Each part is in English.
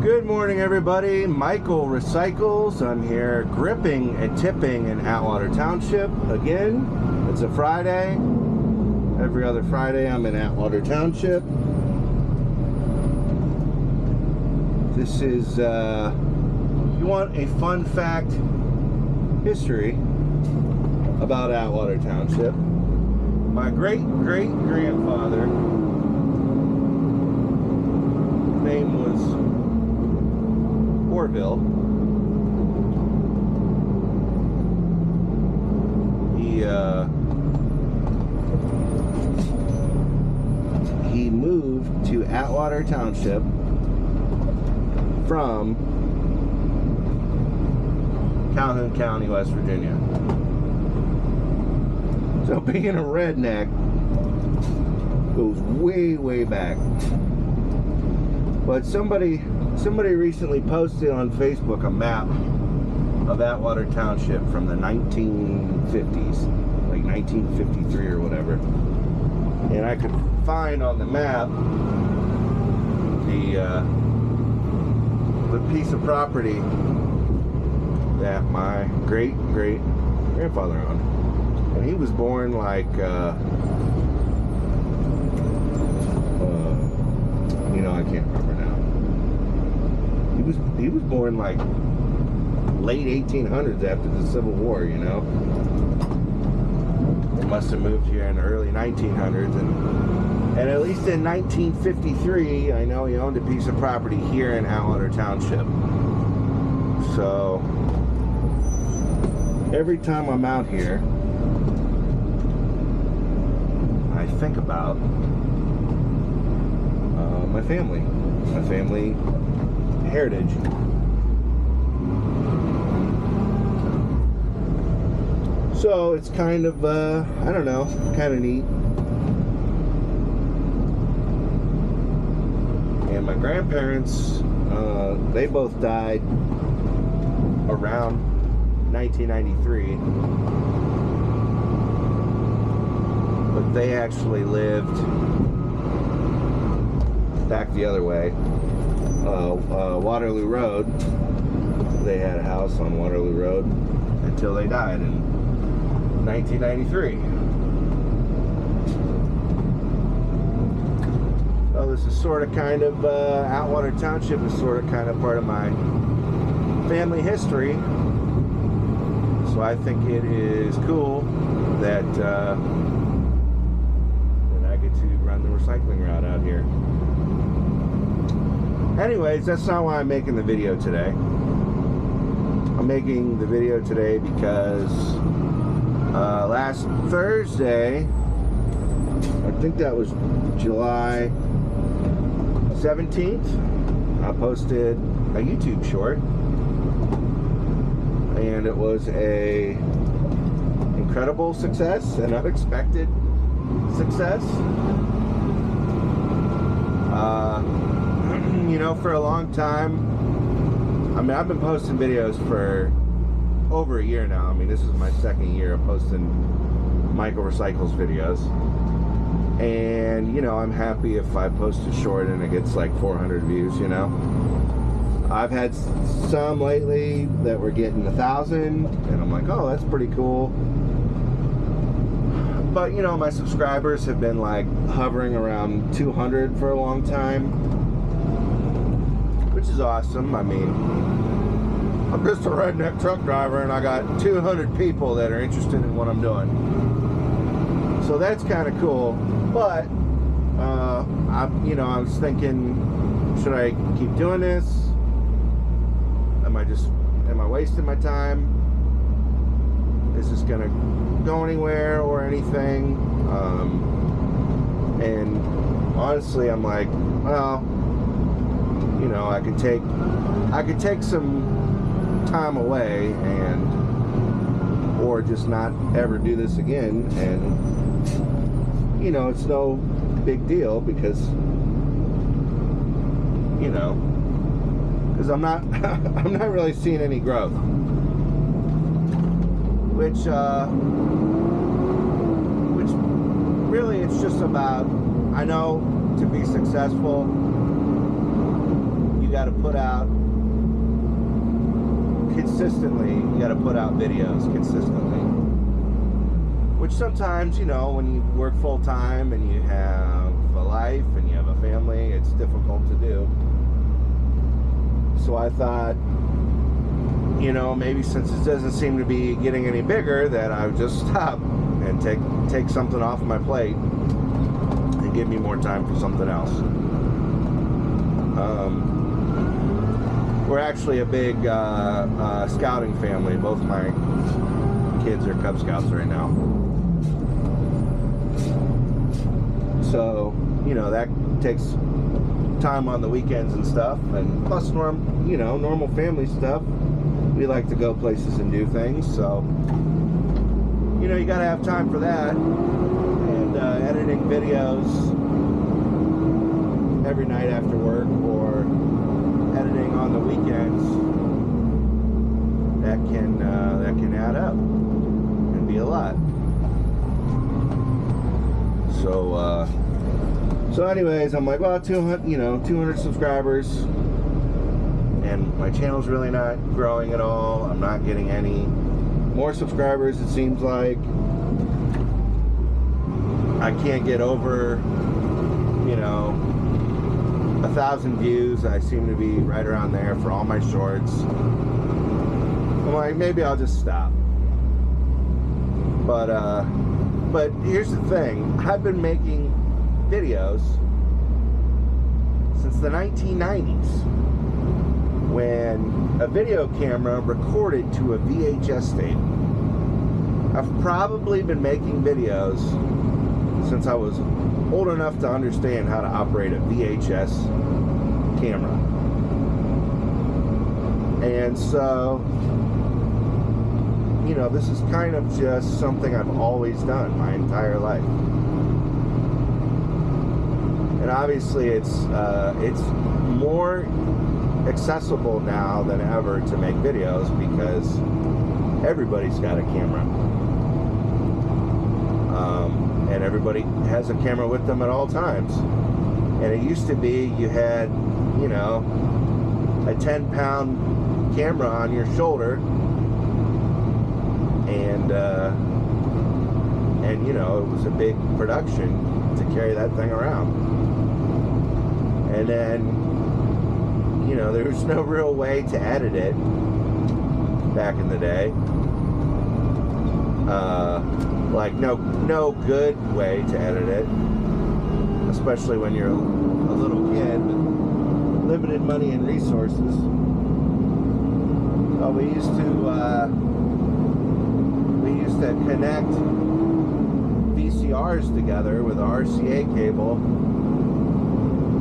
Good morning, everybody. Michael Recycles. I'm here gripping and tipping in Atwater Township again. It's a Friday. Every other Friday I'm in Atwater Township. This is, you want a fun fact history about Atwater Township. My great-great-grandfather, his name was Orville. He moved to Atwater Township from Calhoun County, West Virginia. So being a redneck goes way back. But somebody recently posted on Facebook a map of Atwater Township from the 1950s, like 1953 or whatever. And I could find on the map the piece of property that my great-great-grandfather owned. And he was born like, I can't remember now. He was born like late 1800s after the Civil War, He must have moved here in the early 1900s, and at least in 1953, I know he owned a piece of property here in Atwater Township. So every time I'm out here, I think about my family heritage. So it's kind of, I don't know, kind of neat. And my grandparents, they both died around 1993. But they actually lived back the other way, Waterloo Road. They had a house on Waterloo Road until they died in 1993. So this is sort of kind of, Atwater Township is sort of kind of part of my family history. So I think it is cool that I get to run the recycling route out here. Anyways, that's not why I'm making the video today. I'm making the video today because last Thursday, I think that was July 17th, I posted a YouTube short, and it was a incredible success, an unexpected success. For a long time, I've been posting videos for over a year now. This is my second year of posting Michael Recycles videos. And, I'm happy if I post a short and it gets like 400 views, I've had some lately that were getting 1,000, and I'm like, oh, that's pretty cool. But, my subscribers have been like hovering around 200 for a long time, which is awesome. I'm just a redneck truck driver, and I got 200 people that are interested in what I'm doing. So that's kind of cool. But I was thinking, should I keep doing this? Am I wasting my time? Is this gonna go anywhere or anything? And honestly, I'm like, well, I could take some time away or just not ever do this again, and it's no big deal because I'm not really seeing any growth, which really it's just about, I know to be successful you got to put out consistently. You got to put out videos consistently. Which sometimes, you know, when you work full time and you have a life and you have a family, it's difficult to do. So I thought, you know, maybe since it doesn't seem to be getting any bigger, that I would just stop and take something off my plate and give me more time for something else. We're actually a big scouting family. Both my kids are Cub Scouts right now. So, you know, that takes time on the weekends and stuff, and plus normal family stuff. We like to go places and do things, so you know, you gotta have time for that. And editing videos every night after work, or editing on the weekends, that can add up and be a lot. So anyways, I'm like, well, 200 subscribers, and my channel's really not growing at all. I'm not getting any more subscribers, it seems like. I can't get over, 1,000 views. I seem to be right around there for all my shorts. I'm like, maybe I'll just stop. But here's the thing. I've been making videos since the 1990s, when a video camera recorded to a VHS tape. I've probably been making videos since I was old enough to understand how to operate a VHS camera. And so, this is kind of just something I've always done my entire life. And obviously it's more accessible now than ever to make videos, because everybody's got a camera. And everybody has a camera with them at all times. And it used to be you had, a 10-pound camera on your shoulder, and it was a big production to carry that thing around. And then, there was no real way to edit it back in the day. Like no good way to edit it, especially when you're a little kid with limited money and resources. We used to connect VCRs together with RCA cable,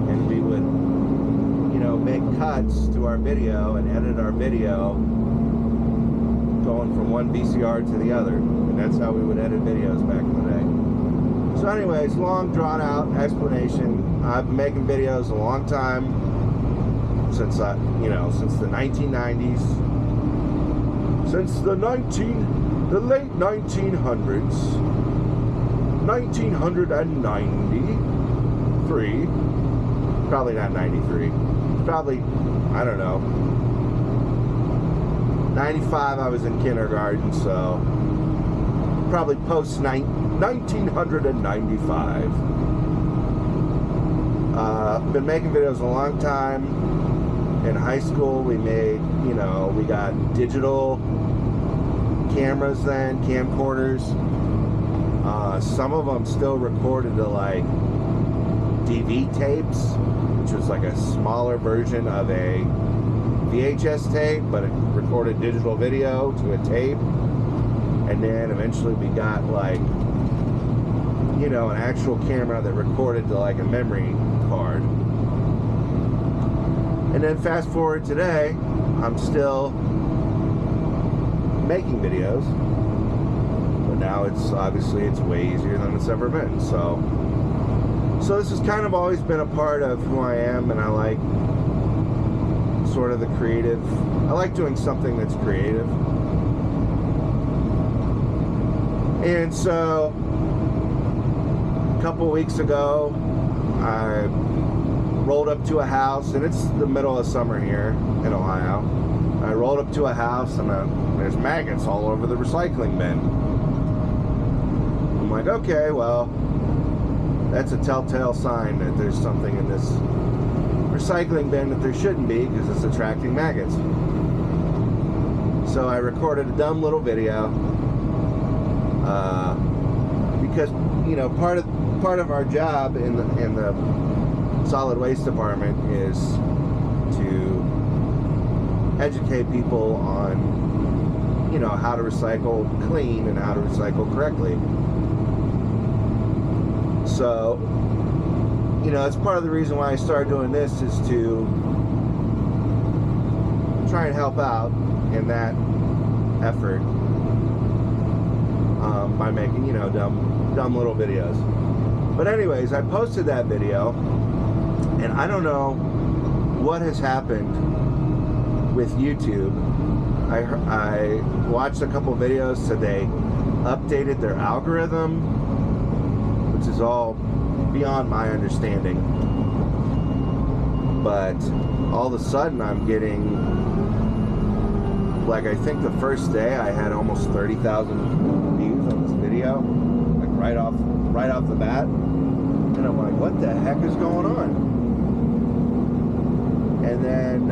and we would make cuts to our video and edit our video going from one VCR to the other. And that's how we would edit videos back in the day. So anyways, long drawn out explanation. I've been making videos a long time, since the 1990s, since the late 1900s, 1993, probably not 93, probably, I don't know, 95 I was in kindergarten, so probably post 1995. Been making videos a long time. In high school, we made, we got digital cameras then, camcorders. Some of them still recorded to like DV tapes, which was like a smaller version of a VHS tape, but it recorded digital video to a tape. And then eventually we got like, an actual camera that recorded to like a memory card. And then fast forward today, I'm still making videos, but now it's way easier than it's ever been. So this has kind of always been a part of who I am, and I like sort of the creative. I like doing something that's creative. And so a couple weeks ago, I rolled up to a house, and it's the middle of summer here in Ohio. I rolled up to a house, and there's maggots all over the recycling bin. I'm like, okay, well, that's a telltale sign that there's something in this recycling bin that there shouldn't be, because it's attracting maggots. So I recorded a dumb little video, because, you know, part of our job in the solid waste department is to educate people on, you know, how to recycle clean and how to recycle correctly. So, you know, that's part of the reason why I started doing this, is to try and help out in that effort, by making, you know, dumb little videos. But anyways, I posted that video, and I don't know what has happened with YouTube. I watched a couple videos today, updated their algorithm, which is all beyond my understanding. But all of a sudden I'm getting, like, I think the first day I had almost 30,000 views on this video, like right off the bat. And I'm like, what the heck is going on? And then,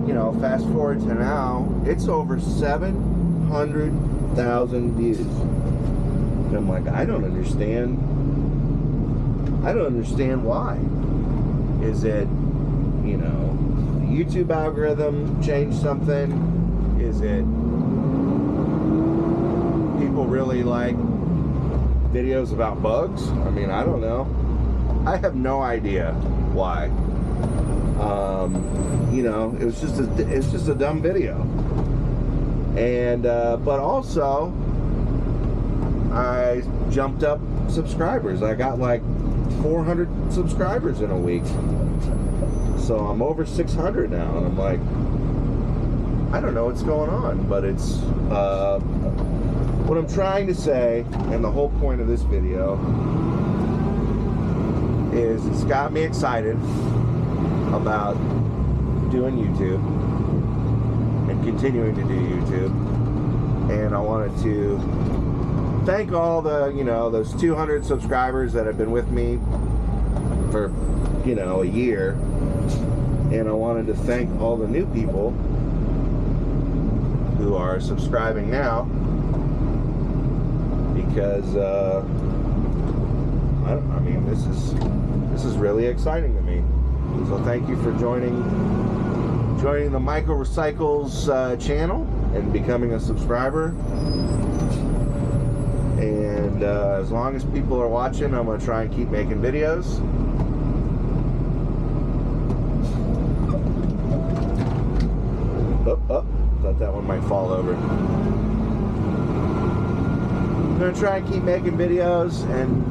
you know, fast forward to now, it's over 700,000 views. And I'm like, I don't understand why. Is it, you know, the YouTube algorithm changed something? Is it people really like videos about bugs? I mean, I don't know. I have no idea why. You know, it's just a dumb video. And but also, I jumped up subscribers. I got like 400 subscribers in a week. So I'm over 600 now, and I'm like, I don't know what's going on, but it's what I'm trying to say, and the whole point of this video is it's got me excited about doing YouTube and continuing to do YouTube. And I wanted to thank all the, you know, those 200 subscribers that have been with me for, you know, a year. And I wanted to thank all the new people who are subscribing now, because I mean, this is really exciting to me. So thank you for joining the Micro Recycles channel and becoming a subscriber. And as long as people are watching, I'm going to try and keep making videos. Oh, thought that one might fall over. I'm going to try and keep making videos and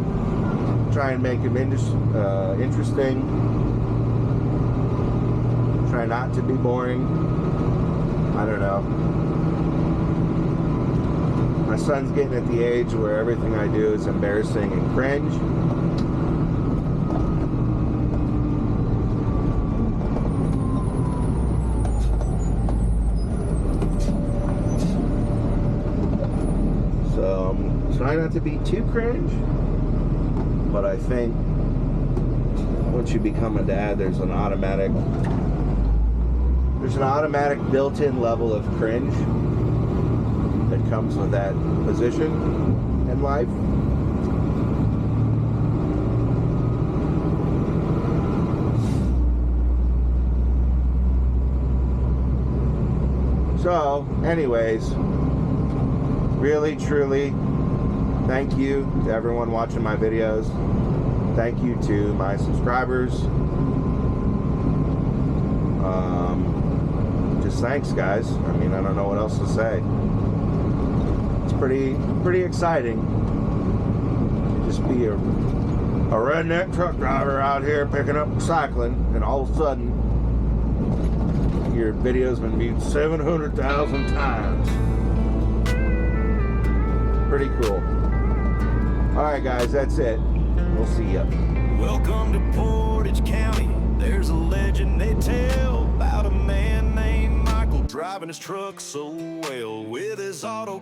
try and make them interesting. Try not to be boring. I don't know. My son's getting at the age where everything I do is embarrassing and cringe. So I'm trying not to be too cringe, but I think once you become a dad, there's an automatic built-in level of cringe that comes with that position in life. So, anyways, really, truly, thank you to everyone watching my videos. Thank you to my subscribers. Just thanks, guys. I mean, I don't know what else to say. It's pretty exciting to just be a redneck truck driver out here picking up recycling, and all of a sudden your video's been viewed 700,000 times. Pretty cool. Alright guys, that's it. We'll see ya. Welcome to Portage County. There's a legend they tell about a man named Michael driving his truck so well with his auto